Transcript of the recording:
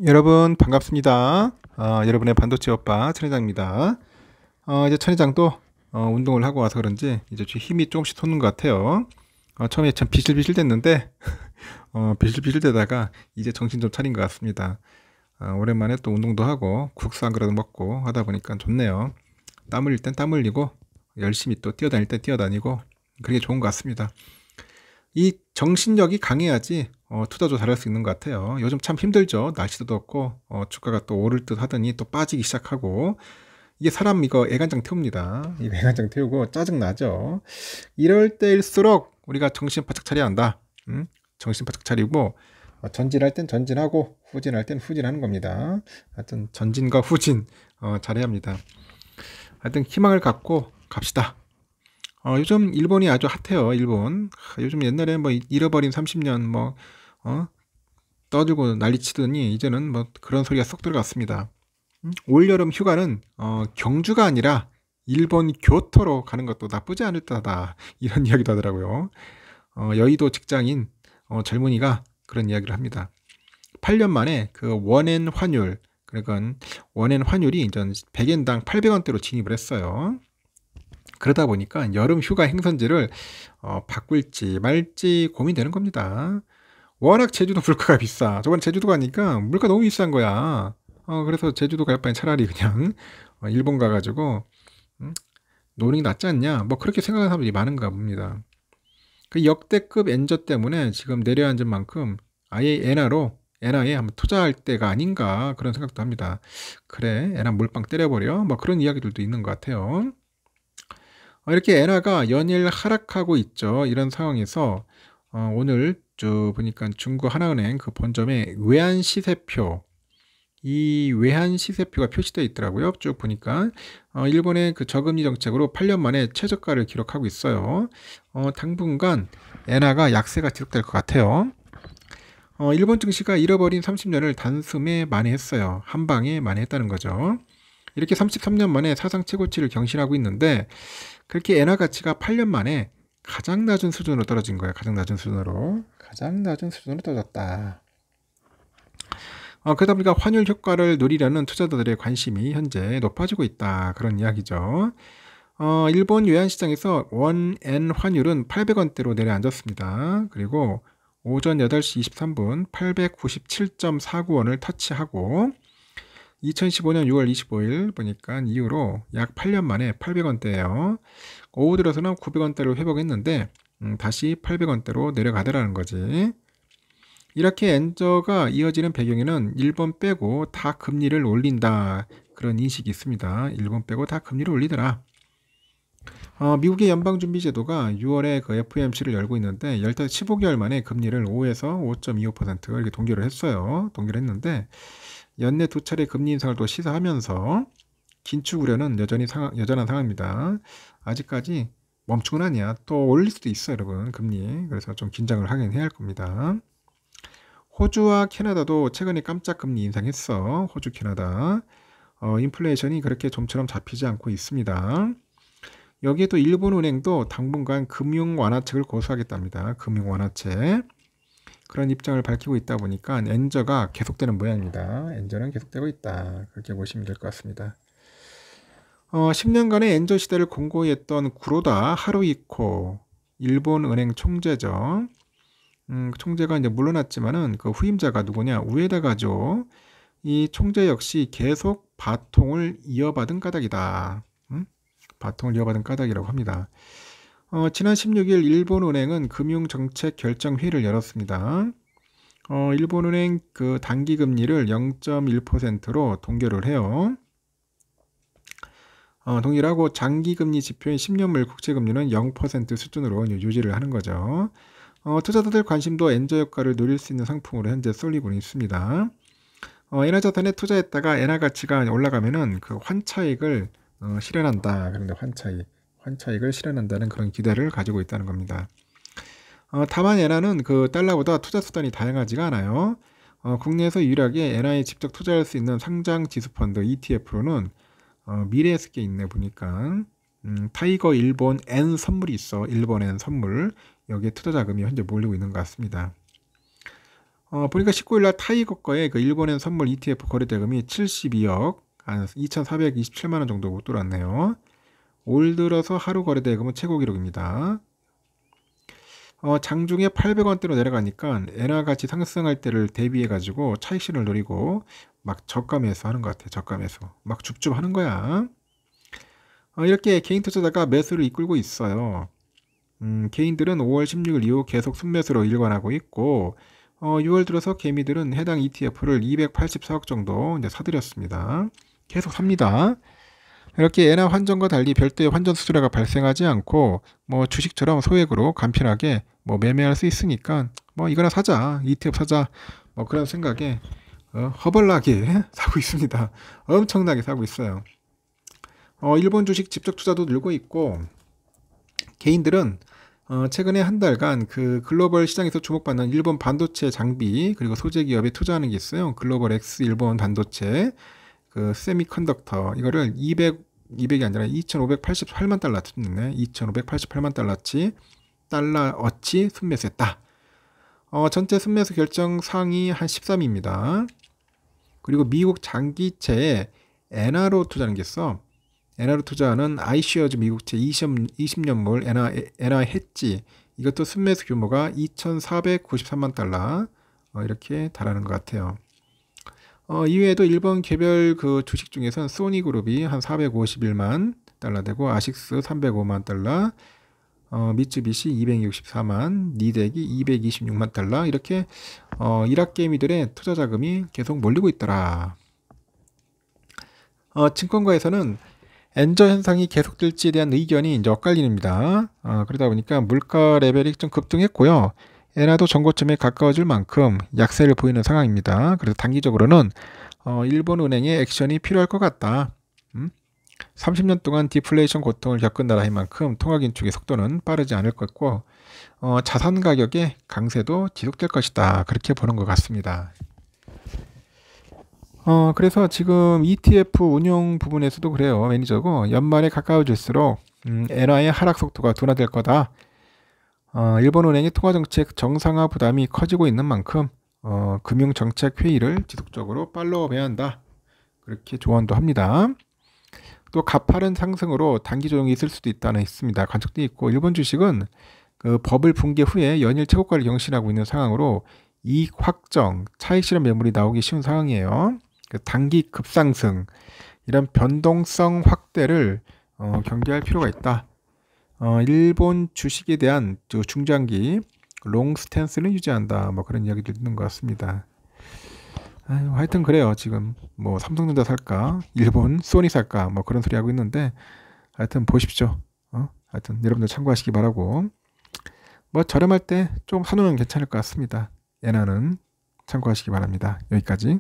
여러분 반갑습니다. 여러분의 반도체 오빠 천회장입니다. 이제 천회장도 운동을 하고 와서 그런지 이제 힘이 조금씩 솟는 것 같아요. 처음에 참 비실비실 됐는데 비실비실 되다가 이제 정신 좀 차린 것 같습니다. 오랜만에 또 운동도 하고 국수 한 그릇 먹고 하다 보니까 좋네요. 땀 흘릴 땐 땀 흘리고 열심히 또 뛰어다닐 땐 뛰어다니고 그게 좋은 것 같습니다. 이 정신력이 강해야지 투자도 잘할 수 있는 것 같아요. 요즘 참 힘들죠. 날씨도 덥고 주가가 또 오를 듯 하더니 또 빠지기 시작하고 이게 사람 이거 애간장 태웁니다. 이 애간장 태우고 짜증 나죠. 이럴 때일수록 우리가 정신 바짝 차려야 한다. 정신 바짝 차리고 전진할 땐 전진하고 후진할 땐 후진하는 겁니다. 하여튼 전진과 후진 잘해야 합니다. 하여튼 희망을 갖고 갑시다. 요즘 일본이 아주 핫해요. 일본. 요즘 옛날에 뭐 잃어버린 30년 뭐 떠들고 난리치더니 이제는 뭐 그런 소리가 쏙 들어갔습니다. 올여름 휴가는 경주가 아니라 일본 교토로 가는 것도 나쁘지 않을 듯하다. 이런 이야기도 하더라고요. 여의도 직장인 젊은이가 그런 이야기를 합니다. 8년 만에 그 원엔 환율, 그러니까 원엔 환율이 이제 100엔당 800원대로 진입을 했어요. 그러다 보니까 여름 휴가 행선지를 바꿀지 말지 고민되는 겁니다. 워낙 제주도 물가가 비싸. 저번에 제주도 가니까 물가 너무 비싼 거야. 그래서 제주도 갈 바엔 차라리 그냥 일본 가가지고 노는 게 낫지 않냐. 뭐 그렇게 생각하는 사람들이 많은가 봅니다. 그 역대급 엔저 때문에 지금 내려앉은 만큼 아예 엔화에 한번 투자할 때가 아닌가 그런 생각도 합니다. 그래, 엔화 몰빵 때려버려. 뭐 그런 이야기들도 있는 것 같아요. 이렇게 엔화가 연일 하락하고 있죠. 이런 상황에서 오늘 쭉 보니까 중국 하나은행 그 본점에 외환 시세표, 이 외환 시세표가 표시되어 있더라고요. 쭉 보니까 일본의 그 저금리 정책으로 8년 만에 최저가를 기록하고 있어요. 당분간 엔화가 약세가 지속될 것 같아요. 일본 증시가 잃어버린 30년을 단숨에 만회했어요. 한 방에 만회했다는 거죠. 이렇게 33년 만에 사상 최고치를 경신하고 있는데 그렇게 엔화 가치가 8년 만에 가장 낮은 수준으로 떨어진 거예요. 가장 낮은 수준으로 떨어졌다. 그러다 보니까 환율 효과를 노리려는 투자자들의 관심이 현재 높아지고 있다. 그런 이야기죠. 일본 외환시장에서 원엔 환율은 800원대로 내려앉았습니다. 그리고 오전 8시 23분 897.49원을 터치하고 2015년 6월 25일 보니까 이후로 약 8년 만에 800원대예요. 오후 들어서는 900원대로 회복했는데 다시 800원대로 내려가더라는 거지. 이렇게 엔저가 이어지는 배경에는 일본 빼고 다 금리를 올린다. 그런 인식이 있습니다. 일본 빼고 다 금리를 올리더라. 미국의 연방준비제도가 6월에 그 FOMC를 열고 있는데 15개월 만에 금리를 5에서 5.25% 이렇게 동결을 했어요. 동결을 했는데 연내 두 차례 금리 인상을 또 시사하면서 긴축 우려는 여전한 상황입니다. 아직까지 멈추곤 아니야. 또 올릴 수도 있어요, 여러분. 금리. 그래서 좀 긴장을 하긴 해야 할 겁니다. 호주와 캐나다도 최근에 깜짝 금리 인상했어. 호주, 캐나다. 인플레이션이 그렇게 좀처럼 잡히지 않고 있습니다. 여기에 또 일본은행도 당분간 금융 완화책을 고수하겠답니다. 금융 완화책. 그런 입장을 밝히고 있다 보니까 엔저가 계속되는 모양입니다. 엔저는 계속되고 있다. 그렇게 보시면 될 것 같습니다. 10년간의 엔저 시대를 공고히 했던 구로다 하루이코 일본 은행 총재죠. 총재가 이제 물러났지만은 그 후임자가 누구냐? 우에다가죠. 이 총재 역시 계속 바통을 이어받은 까닭이다. 바통을 이어받은 까닭이라고 합니다. 지난 16일 일본은행은 금융정책결정회의를 열었습니다. 일본은행 그 단기금리를 0.1%로 동결을 해요. 동결하고 장기금리 지표인 10년물 국채금리는 0% 수준으로 유지를 하는 거죠. 투자자들 관심도 엔저 효과를 누릴 수 있는 상품으로 현재 쏠리고 있습니다. 엔화 자산에 투자했다가 엔화 가치가 올라가면은 그 환차익을 실현한다. 그런데 환차익을 실현한다는 그런 기대를 가지고 있다는 겁니다. 다만 엔화는 그 달러보다 투자 수단이 다양하지가 않아요. 국내에서 유일하게 엔화에 직접 투자할 수 있는 상장 지수펀드 ETF로는 미래에스게 있네 보니까 타이거 일본 N 선물이 있어. 일본 N 선물. 여기에 투자 자금이 현재 몰리고 있는 것 같습니다. 보니까 19일날 타이거 거에 그 일본엔 선물 ETF 거래 대금이 72억 한 2,427만 원 정도 못 돌았네요. 올 들어서 하루 거래 대금은 최고 기록입니다. 장중에 800원대로 내려가니까 엔화 가치 상승할 때를 대비해 가지고 차익 실현을 노리고 막 저가 매수 하는 것 같아요. 저가 매수 막 줍줍 하는 거야. 이렇게 개인 투자자가 매수를 이끌고 있어요. 개인들은 5월 16일 이후 계속 순매수로 일관하고 있고 6월 들어서 개미들은 해당 ETF를 284억 정도 이제 사들였습니다. 계속 삽니다. 이렇게 엔화 환전과 달리 별도의 환전 수수료가 발생하지 않고 뭐 주식처럼 소액으로 간편하게 뭐 매매할 수 있으니까 뭐 이거나 사자, ETF 사자 뭐 그런 생각에 허벌나게 사고 있습니다. 엄청나게 사고 있어요. 일본 주식 직접 투자도 늘고 있고 개인들은 최근에 한 달간 그 글로벌 시장에서 주목받는 일본 반도체 장비 그리고 소재 기업에 투자하는 게 있어요. 글로벌 X 일본 반도체 그 세미컨덕터 이거를 200이 아니라 2,588만 달러 tus네. 2,588만 달러어치 순매수했다. 전체 순매수 결정 상위 한 13위입니다. 그리고 미국 장기채에 엔화로 투자하는 게 있어. 엔화로 투자하는 아이시어즈 미국채 20년물 엔화 해지 이것도 순매수 규모가 2,493만 달러 이렇게 달하는 것 같아요. 이외에도 일본 개별 그 주식 중에서는 소니그룹이 한 451만 달러 되고 아식스 305만 달러 미쯔비시 264만 니덱이 226만 달러 이렇게 일학개미들의 투자 자금이 계속 몰리고 있더라. 증권가에서는 엔저 현상이 계속될지에 대한 의견이 이제 엇갈립니다. 그러다 보니까 물가 레벨이 좀 급등했고요. 엔화도 전고점에 가까워질 만큼 약세를 보이는 상황입니다. 그래서 단기적으로는 일본 은행의 액션이 필요할 것 같다. 30년 동안 디플레이션 고통을 겪은 나라인 만큼 통화 긴축의 속도는 빠르지 않을 것고 자산 가격의 강세도 지속될 것이다. 그렇게 보는 것 같습니다. 그래서 지금 ETF 운용 부분에서도 그래요. 매니저고 연말에 가까워질수록 엔화의 하락 속도가 둔화될 거다. 일본은행의 통화정책 정상화 부담이 커지고 있는 만큼 금융정책회의를 지속적으로 팔로우해야 한다. 그렇게 조언도 합니다. 또 가파른 상승으로 단기 조정이 있을 수도 있다는 있습니다. 관측도 있고 일본 주식은 그 버블 붕괴 후에 연일 최고가를 경신하고 있는 상황으로 이익 확정, 차익 실현 매물이 나오기 쉬운 상황이에요. 그 단기 급상승 이런 변동성 확대를 경계할 필요가 있다. 일본 주식에 대한 중장기 롱 스탠스는 유지한다. 뭐 그런 이야기도 있는 것 같습니다. 하여튼 그래요. 지금 뭐 삼성전자 살까, 일본 소니 살까, 뭐 그런 소리 하고 있는데 하여튼 보십시오. 하여튼 여러분들 참고하시기 바라고. 뭐 저렴할 때 좀 사놓으면 괜찮을 것 같습니다. 엔화는 참고하시기 바랍니다. 여기까지.